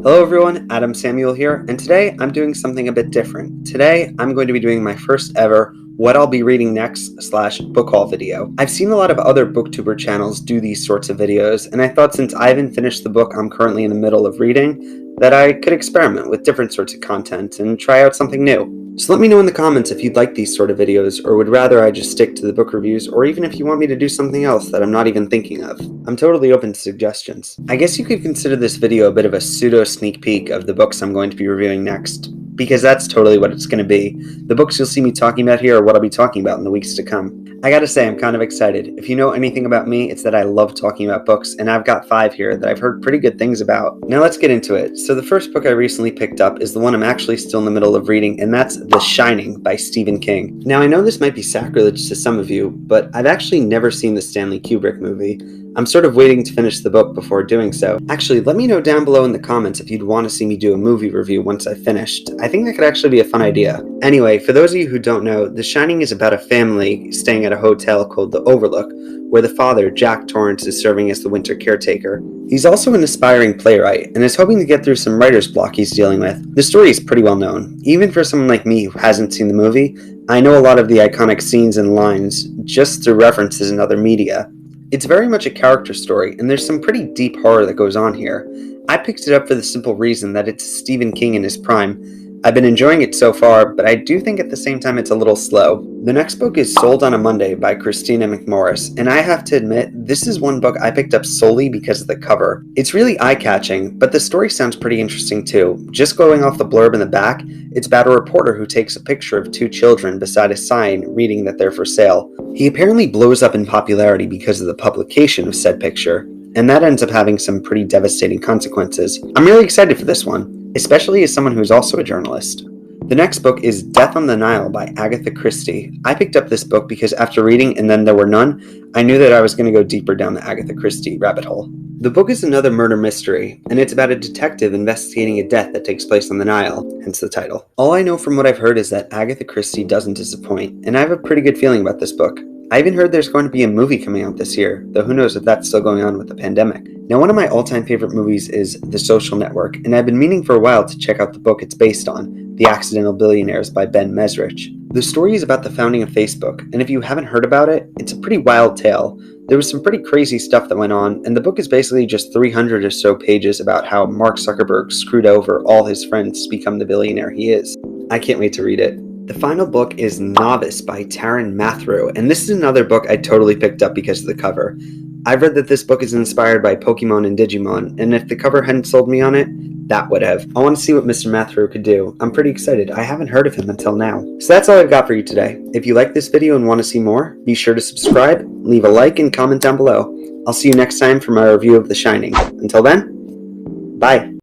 Hello everyone, Adam Samuel here, and today I'm doing something a bit different. Today I'm going to be doing my first ever what I'll be reading next / book haul video. I've seen a lot of other booktuber channels do these sorts of videos, and I thought since I haven't finished the book I'm currently in the middle of reading, that I could experiment with different sorts of content and try out something new. So let me know in the comments if you'd like these sort of videos, or would rather I just stick to the book reviews, or even if you want me to do something else that I'm not even thinking of. I'm totally open to suggestions. I guess you could consider this video a bit of a pseudo sneak peek of the books I'm going to be reviewing next, because that's totally what it's going to be. The books you'll see me talking about here are what I'll be talking about in the weeks to come. I gotta say, I'm kind of excited. If you know anything about me, it's that I love talking about books, and I've got 5 here that I've heard pretty good things about. Now let's get into it. So the first book I recently picked up is the one I'm actually still in the middle of reading, and that's The Shining by Stephen King. Now I know this might be sacrilege to some of you, but I've actually never seen the Stanley Kubrick movie. I'm sort of waiting to finish the book before doing so. Actually, let me know down below in the comments if you'd want to see me do a movie review once I've finished. I think that could actually be a fun idea. Anyway, for those of you who don't know, The Shining is about a family staying at a hotel called the Overlook, where the father, Jack Torrance, is serving as the winter caretaker. He's also an aspiring playwright, and is hoping to get through some writer's block he's dealing with. The story is pretty well known. Even for someone like me who hasn't seen the movie, I know a lot of the iconic scenes and lines just through references in other media. It's very much a character story, and there's some pretty deep horror that goes on here. I picked it up for the simple reason that it's Stephen King in his prime. I've been enjoying it so far, but I do think at the same time it's a little slow. The next book is Sold on a Monday by Christina McMorris, and I have to admit, this is one book I picked up solely because of the cover. It's really eye-catching, but the story sounds pretty interesting too. Just going off the blurb in the back, it's about a reporter who takes a picture of 2 children beside a sign reading that they're for sale. He apparently blows up in popularity because of the publication of said picture, and that ends up having some pretty devastating consequences. I'm really excited for this one, especially as someone who's also a journalist. The next book is Death on the Nile by Agatha Christie. I picked up this book because after reading And Then There Were None, I knew that I was going to go deeper down the Agatha Christie rabbit hole. The book is another murder mystery, and it's about a detective investigating a death that takes place on the Nile, hence the title. All I know from what I've heard is that Agatha Christie doesn't disappoint, and I have a pretty good feeling about this book. I even heard there's going to be a movie coming out this year, though who knows if that's still going on with the pandemic. Now, one of my all-time favorite movies is The Social Network, and I've been meaning for a while to check out the book it's based on, The Accidental Billionaires by Ben Mesrich. The story is about the founding of Facebook, and if you haven't heard about it, it's a pretty wild tale. There was some pretty crazy stuff that went on, and the book is basically just 300 or so pages about how Mark Zuckerberg screwed over all his friends to become the billionaire he is. I can't wait to read it. The final book is Novice by Taran Mathrew, and this is another book I totally picked up because of the cover. I've read that this book is inspired by Pokemon and Digimon, and if the cover hadn't sold me on it, that would have. I want to see what Mr. Mathrew could do. I'm pretty excited. I haven't heard of him until now. So that's all I've got for you today. If you like this video and want to see more, be sure to subscribe, leave a like, and comment down below. I'll see you next time for my review of The Shining. Until then, bye.